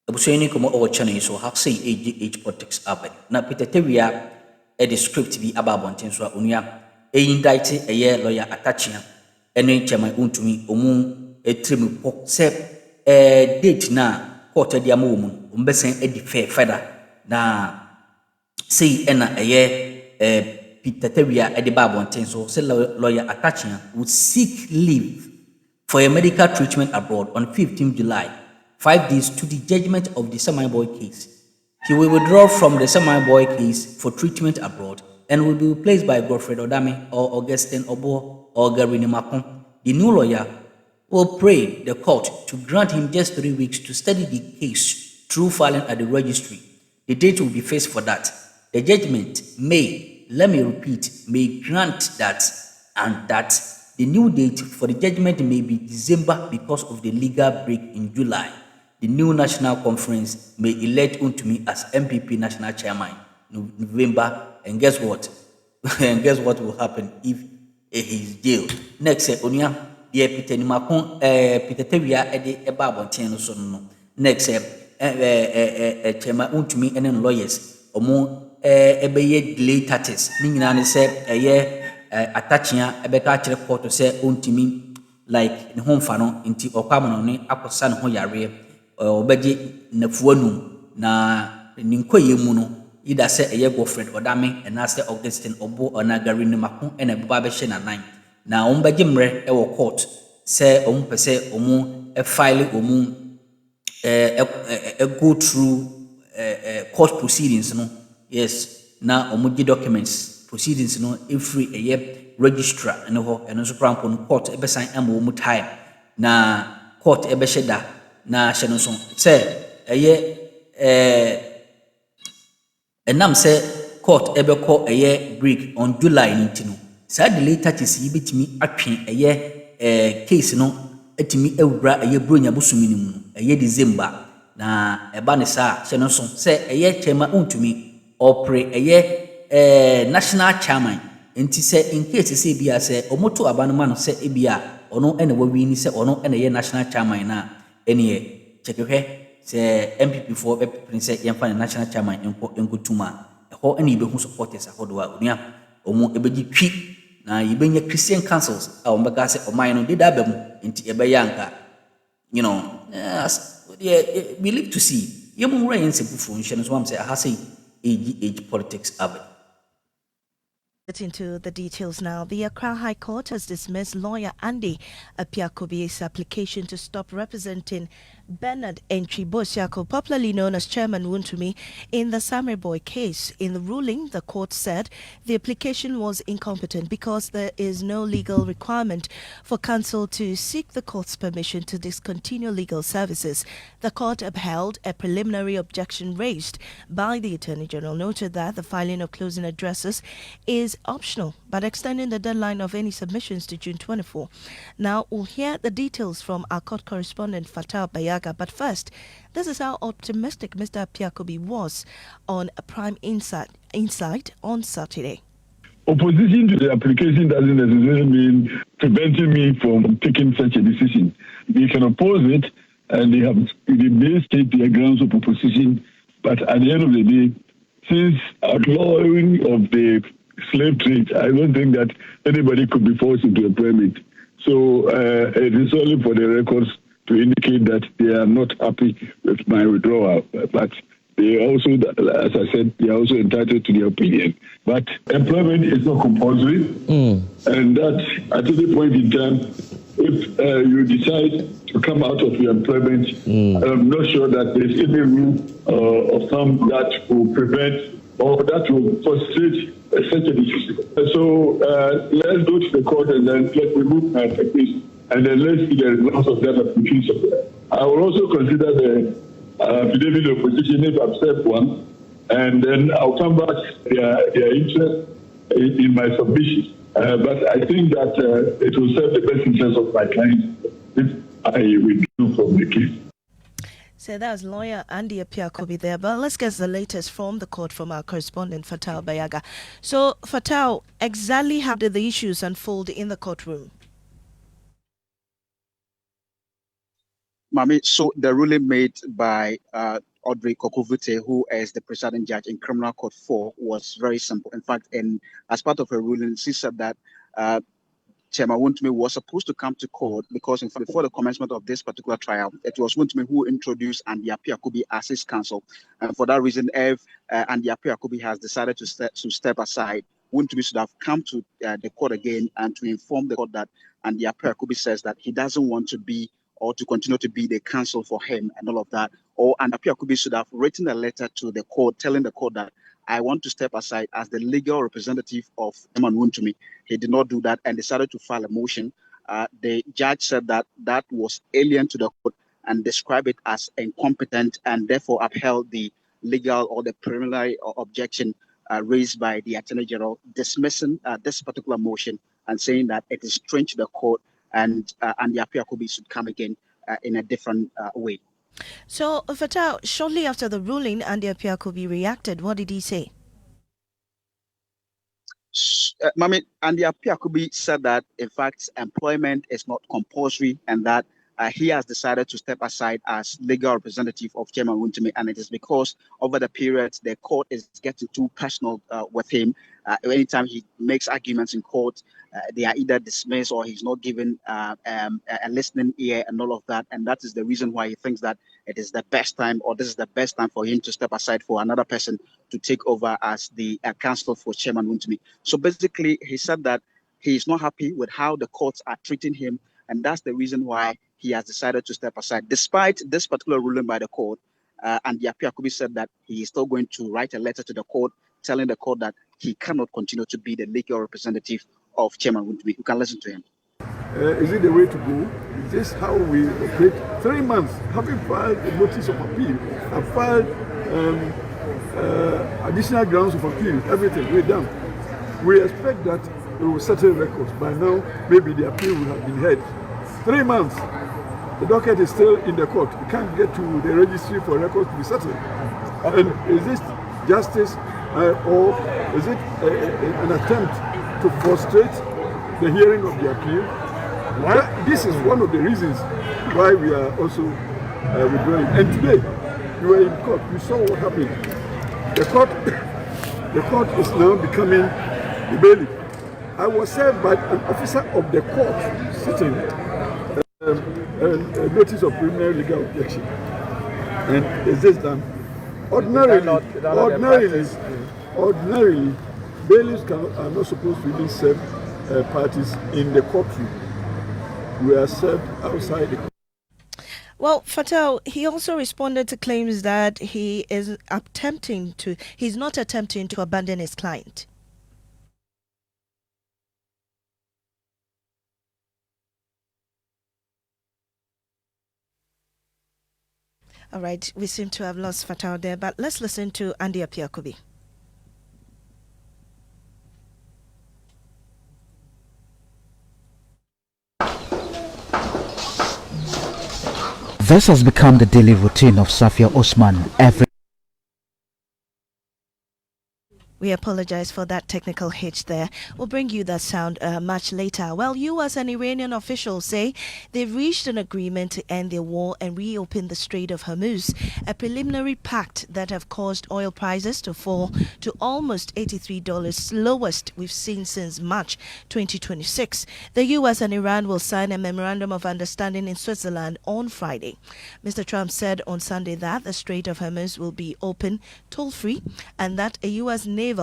Abusweni komo owo channel so how say age politics abed. Na Peter Tewia the script bi aba abonten so a onua indicted lawyer Atachia ene chairman Wontumi omu etrem po se date na court de amu mu ombesen edi further na say ena Peter Tewia the ba abonten so say lawyer Atachia would seek leave for a medical treatment abroad on 15 July, 5 days to the judgment of the semi-boy case. He will withdraw from the semi-boy case for treatment abroad and will be replaced by Godfred Odame or Augustine Obo or Gary Makon. The new lawyer will pray the court to grant him just 3 weeks to study the case through filing at the registry. The date will be fixed for that. The judgment may, let me repeat, may grant that and that. The new date for the judgment may be December because of the legal break in July. The new national conference may elect Wontumi as MPP national chairman in November. And guess what? And guess what will happen if he is jailed? Next, Onya, the Peter Nimakon, Peter Tewia, the Babontian so no. Next, chairman Wontumi and then lawyers. Omo, ebeye delay taxes. Ningina say, Atachia ebeka kire court say ontimi like ne ho mfa no nti okwam no ne akosa ne ho yare obeje nafuanu na ninkoye mu no ida say eye Godfred Odame na say Augustine Obo ona Gary Nimako na baba be hye nanan na ombeje mre wo court say ompese omu file omu go through court proceedings no yes na omuji documents proceedings no every registrar and ho and so cramp on court e be sign am wo time na court e be sheda na hye no so say enam say court e be call break on July 19 no say the later tis yi betimi atwe case no etimi awura bronya bosumi ni mu December na eba ne sa hye no so say chairman Wontumi opre national chairman enti say in case say bia say omoto abanoma no say bia ono ene wawi ni say ono ene national chairman na ene chekehwe say MPP for say yemfa national chairman enko tuma ho ene be hu supporters ahodo a onua omo ebeji twi na yebenya Christian councils a ombeka say oman no dida ba mu enti ebeyanka we live to see yemu wura yense bufu nhye so am say aha say age politics avid. Into the details now. The Accra High Court has dismissed lawyer Andy Apiakobi's application to stop representing Bernard Xp0sě, popularly known as Chairman Wontumi, in the Summer Boy case. In the ruling, the court said the application was incompetent because there is no legal requirement for counsel to seek the court's permission to discontinue legal services. The court upheld a preliminary objection raised by the Attorney General, noted that the filing of closing addresses is optional, but extending the deadline of any submissions to June 24. Now, we'll hear the details from our court correspondent, Fatal Bayaga. But first, this is how optimistic Mr. Apiakobi was on a Prime Insight on Saturday. Opposition to the application doesn't necessarily mean preventing me from taking such a decision. They can oppose it, and they may state their grounds of opposition, but at the end of the day, since outlawing of the slave trade, I don't think that anybody could be forced into employment. So it is only for the records to indicate that they are not happy with my withdrawal. But they also, as I said, they are also entitled to their opinion. But employment is not compulsory. And that at any point in time, if you decide to come out of your employment, I'm not sure that there's any rule of thumb that will prevent or that will frustrate such a decision. So let's go to the court and then let's remove my application and then let's see the results of that application. I will also consider the affidavit of opposition if I've said one, and then I'll come back their interest in my submission. But I think that it will serve the best interest of my client if I withdraw from the case. So that was lawyer Andy Apiakobi there. But let's get the latest from the court from our correspondent, Fatal Bayaga. So, Fatal, exactly how did the issues unfold in the courtroom? Mami, so the ruling made by Audrey Kokovute, who is the presiding judge in Criminal Court 4, was very simple. In fact, as part of her ruling, she said that Chairman Wontumi was supposed to come to court because, in fact, before the commencement of this particular trial, it was Wontumi who introduced Andy Apiakubi as his counsel. And for that reason, if Andy Apiakubi has decided to step aside, Wontumi should have come to the court again and to inform the court that Andy Apiakubi says that he doesn't want to be or to continue to be the counsel for him and all of that. Or Andy Apiakubi should have written a letter to the court telling the court that I want to step aside as the legal representative of Chairman Wontumi. He did not do that and decided to file a motion. The judge said that that was alien to the court and described it as incompetent and therefore upheld the legal or the preliminary objection raised by the Attorney General, dismissing this particular motion and saying that it is strange to the court and the Apiakubi should come again in a different way. So, Fatah, shortly after the ruling, Andy Apiakubi reacted. What did he say? Mami, Andy Apiakubi said that, in fact, employment is not compulsory and that he has decided to step aside as legal representative of Chairman Wontumi, and it is because over the period the court is getting too personal with him. Anytime he makes arguments in court, they are either dismissed or he's not given a listening ear and all of that, and that is the reason why he thinks that it is the best time, or this is the best time for him to step aside for another person to take over as the counsel for Chairman Wontumi. So basically, he said that he is not happy with how the courts are treating him, and that's the reason why he has decided to step aside. Despite this particular ruling by the court, and Apiakubi said that he is still going to write a letter to the court telling the court that he cannot continue to be the legal representative of Chairman Wontumi. You can listen to him. Is it the way to go? Is this how we operate? 3 months, having filed a notice of appeal, and filed additional grounds of appeal, everything, we're done. We expect that we will settle records. By now, maybe the appeal will have been heard. 3 months. The docket is still in the court. We can't get to the registry for records to be settled. And is this justice or is it an attempt to frustrate the hearing of the appeal? This is one of the reasons why we are also withdrawing. And today, you were in court. You saw what happened. The court is now becoming the bailiff. I was served by an officer of the court sitting a notice of preliminary legal objection. And is this done? Ordinarily, bailiffs are not supposed to even serve parties in the courtroom. We are served outside the court. Well, Fatah, he also responded to claims that he's not attempting to abandon his client. All right, we seem to have lost Fatah there, but let's listen to Andy Apiakubi. This has become the daily routine of Safia Osman every. We apologize for that technical hitch there. We'll bring you that sound much later. Well, US and Iranian officials say they've reached an agreement to end their war and reopen the Strait of Hormuz, a preliminary pact that have caused oil prices to fall to almost $83, lowest we've seen since March 2026. The US and Iran will sign a memorandum of understanding in Switzerland on Friday. Mr. Trump said on Sunday that the Strait of Hormuz will be open toll-free and that a US naval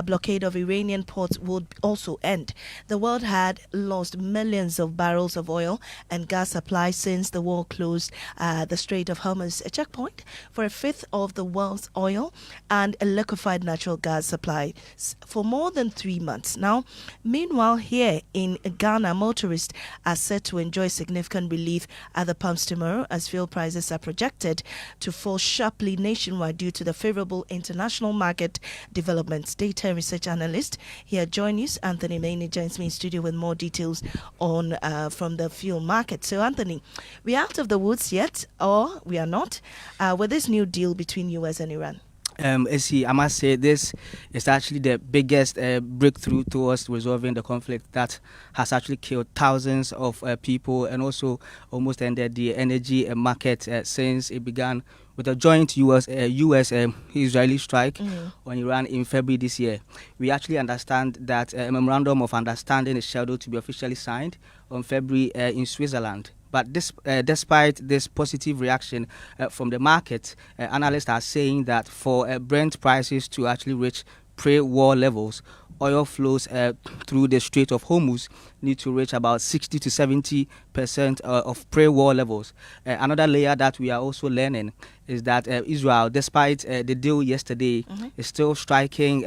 blockade of Iranian ports would also end. The world had lost millions of barrels of oil and gas supply since the war closed the Strait of Hormuz, a checkpoint for a fifth of the world's oil and liquefied natural gas supply for more than 3 months. Now, meanwhile, here in Ghana, motorists are set to enjoy significant relief at the pumps tomorrow as fuel prices are projected to fall sharply nationwide due to the favorable international market developments. Data and research analyst here join us. Anthony Maini joins me in studio with more details on from the fuel market. So, Anthony, we are out of the woods yet, or we are not, with this new deal between US and Iran? I must say this is actually the biggest breakthrough towards resolving the conflict that has actually killed thousands of people and also almost ended the energy market since it began with a joint US-Israeli strike on Iran in February this year. We actually understand that a memorandum of understanding is scheduled to be officially signed on February in Switzerland. But despite this positive reaction from the market, analysts are saying that for Brent prices to actually reach pre-war levels, oil flows through the Strait of Hormuz need to reach about 60 to 70% of pre-war levels. Another layer that we are also learning is that Israel, despite the deal yesterday, is still striking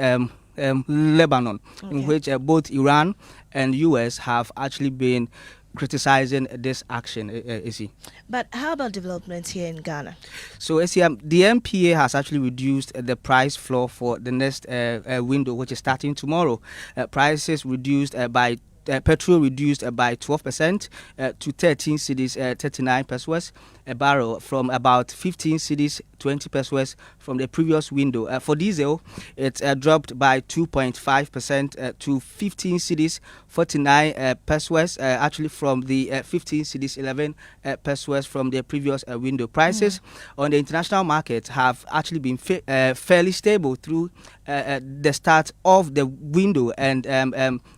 Lebanon, in which both Iran and US have actually been criticizing this action, Issy. But how about developments here in Ghana? So, Issy, the MPA has actually reduced the price floor for the next window, which is starting tomorrow. Prices reduced by petrol reduced by 12% to 13 cedis 39 pesos a barrel from about 15 cedis 20 pesos from the previous window. For diesel, it dropped by 2.5% to 15 cedis 49 pesos actually from the 15 cedis 11 pesos from the previous window. Prices on the international market have actually been fairly stable through the start of the window, and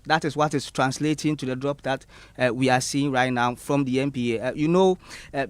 that is what is translating to the drop that we are seeing right now from the MPA.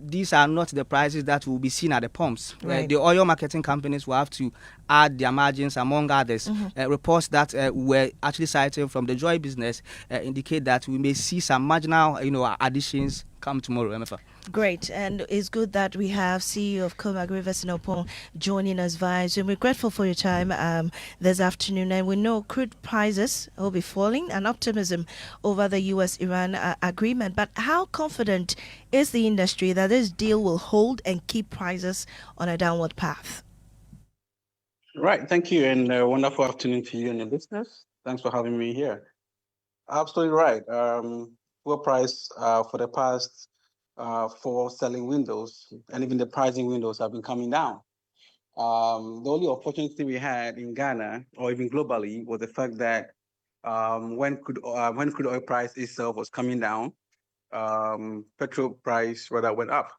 These are not the prices that will be seen at the pumps. Right. The oil marketing companies will have to add their margins, among others. Reports that were actually cited from the Joy business indicate that we may see some marginal additions come tomorrow, MFA. Great, and it's good that we have CEO of Comac Rivers Nopon joining us via Zoom. We're grateful for your time this afternoon, and we know crude prices will be falling and optimism over the US-Iran agreement. But how confident is the industry that this deal will hold and keep prices on a downward path? Right, thank you, and a wonderful afternoon to you and your listeners. Thanks for having me here. Absolutely right. Fuel price for the past 4 selling windows and even the pricing windows have been coming down. The only opportunity we had in Ghana or even globally was the fact that when crude oil price itself was coming down, petrol price rather went up.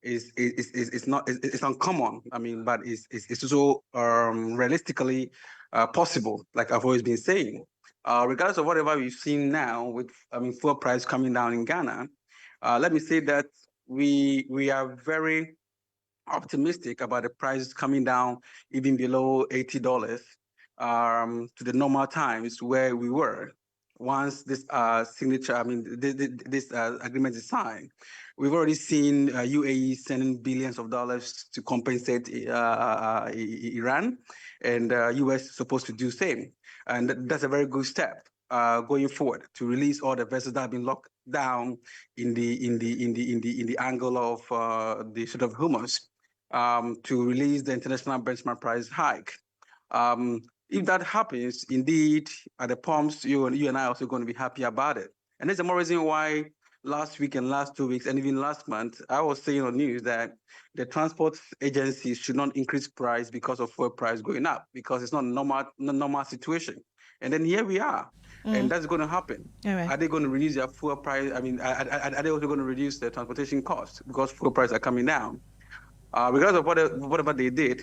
It's uncommon. I mean, but it's also realistically possible, like I've always been saying. Regardless of whatever we've seen now with fuel price coming down in Ghana, let me say that we are very optimistic about the prices coming down even below $80 to the normal times where we were once this this agreement is signed. We've already seen UAE sending billions of dollars to compensate Iran, and US is supposed to do the same. And that's a very good step going forward to release all the vessels that have been locked down in the angle of the Strait of Hormuz, to release the international benchmark price hike. If that happens, indeed, at the pumps, you and I are also going to be happy about it. And there's a more reason why last week and last 2 weeks and even last month, I was saying on news that the transport agencies should not increase price because of fuel price going up, because it's not a normal situation. And then here we are, and that's going to happen. Right. Are they going to reduce their fuel price? I mean, are they also going to reduce their transportation costs because fuel prices are coming down? Regardless of whatever they did,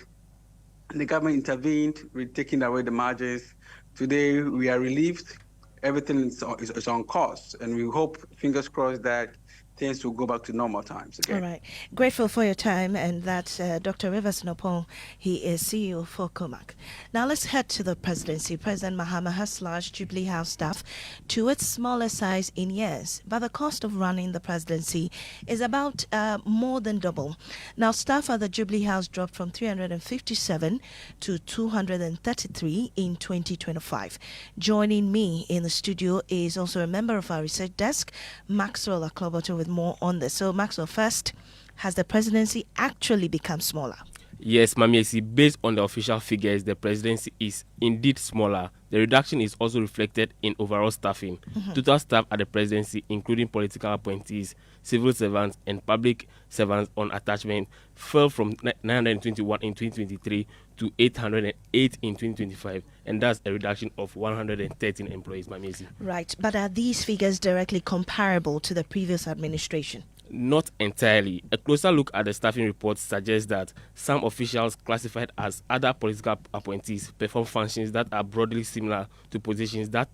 the government intervened with taking away the margins. Today, we are relieved. Everything is on course, and we hope, fingers crossed, that things will go back to normal times again. All right. Grateful for your time, and that's Dr. Rivers Nopon. He is CEO for Comac. Now let's head to the presidency. President Mahama has slashed Jubilee House staff to its smaller size in years, but the cost of running the presidency is about more than double. Now, staff at the Jubilee House dropped from 357 to 233 in 2025. Joining me in the studio is also a member of our research desk, Maxwell Akloboto, with more on this. So, Maxwell, first, has the presidency actually become smaller? Yes, Mamiesi, based on the official figures, the presidency is indeed smaller. The reduction is also reflected in overall staffing. Total staff at the presidency, including political appointees, civil servants, and public servants on attachment, fell from 921 in 2023 to 808 in 2025, and that's a reduction of 113 employees, Mamiesi. Right, but are these figures directly comparable to the previous administration? Not entirely. A closer look at the staffing report suggests that some officials classified as other political appointees perform functions that are broadly similar to positions that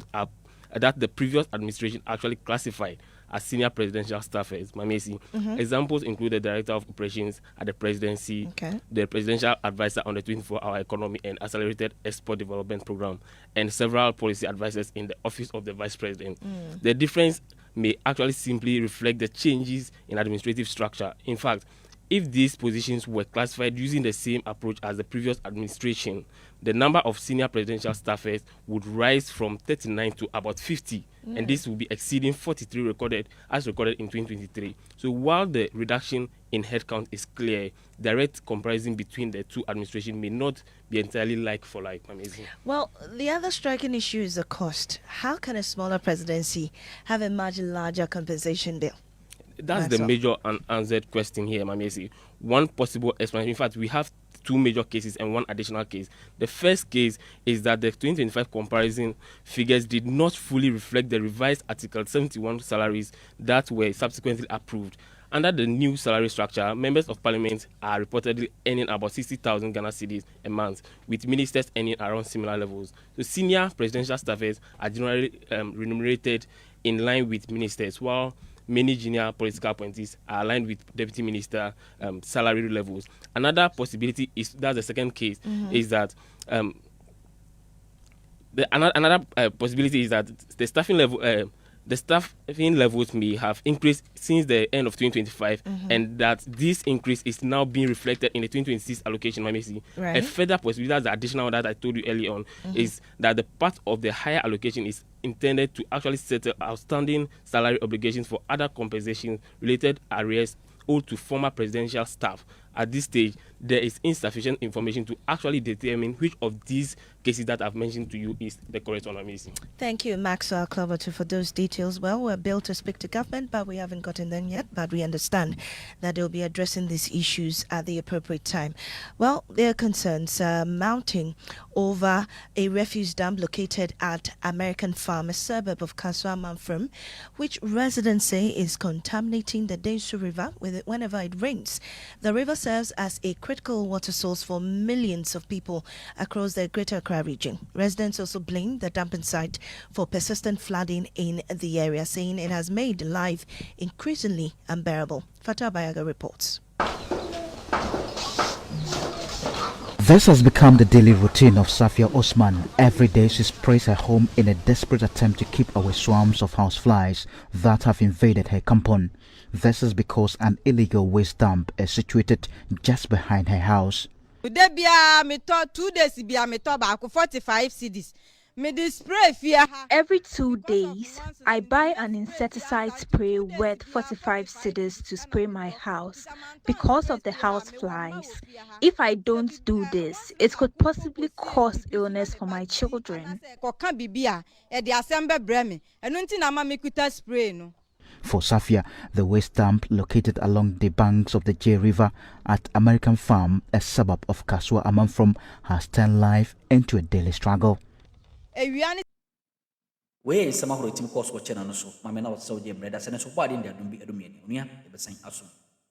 the previous administration actually classified as senior presidential staffers. Mamesi. Examples include the director of operations at the presidency, the presidential advisor on the 24-hour economy and accelerated export development program, and several policy advisors in the office of the vice president. The difference may actually simply reflect the changes in administrative structure. In fact, if these positions were classified using the same approach as the previous administration, the number of senior presidential staffers would rise from 39 to about 50, and this will be exceeding 43 recorded in 2023. So while the reduction in headcount is clear, direct comparison between the two administrations may not be entirely like for like. Amazing. Well, the other striking issue is the cost. How can a smaller presidency have a much larger compensation bill? That's the major unanswered question here, Mamesi. One possible explanation, in fact, we have two major cases and one additional case. The first case is that the 2025 comparison figures did not fully reflect the revised Article 71 salaries that were subsequently approved. Under the new salary structure, members of parliament are reportedly earning about 60,000 Ghana cedis a month, with ministers earning around similar levels. So senior presidential staffers are generally remunerated in line with ministers, while many junior political appointees are aligned with deputy minister salary levels. Another possibility is, that's the second case, is that another possibility is that the staffing levels may have increased since the end of 2025, and that this increase is now being reflected in the 2026 allocation. Right. A further possibility, that's the additional one that I told you early on, is that the part of the higher allocation is intended to actually settle outstanding salary obligations for other compensation related arrears owed to former presidential staff. At this stage, there is insufficient information to actually determine which of these cases that I've mentioned to you is the correct one. Amazing. Thank you, Maxwell Cloverton, for those details. Well, we're billed to speak to government, but we haven't gotten them yet. But we understand that they'll be addressing these issues at the appropriate time. Well, there are concerns mounting over a refuse dump located at American Farm, a suburb of Kaswa Manfrom, which residents say is contaminating the Densu River whenever it rains. The river serves as a critical water source for millions of people across the Greater Accra region. Residents also blame the dumping site for persistent flooding in the area, saying it has made life increasingly unbearable. Fatah Bayaga reports. This has become the daily routine of Safia Osman. Every day she sprays her home in a desperate attempt to keep away swarms of houseflies that have invaded her compound. This is because an illegal waste dump is situated just behind her house. 2 days 45 cedis. Every 2 days, I buy an insecticide spray worth 45 cedis to spray my house because of the house flies. If I don't do this, it could possibly cause illness for my children. For Safia, the waste dump located along the banks of the J River at American Farm, a suburb of Kaswa Amanfrom, has turned life into a daily struggle. Where is some of the team course watching on us? Mamma, now Saudi Breda, and so why didn't they do me?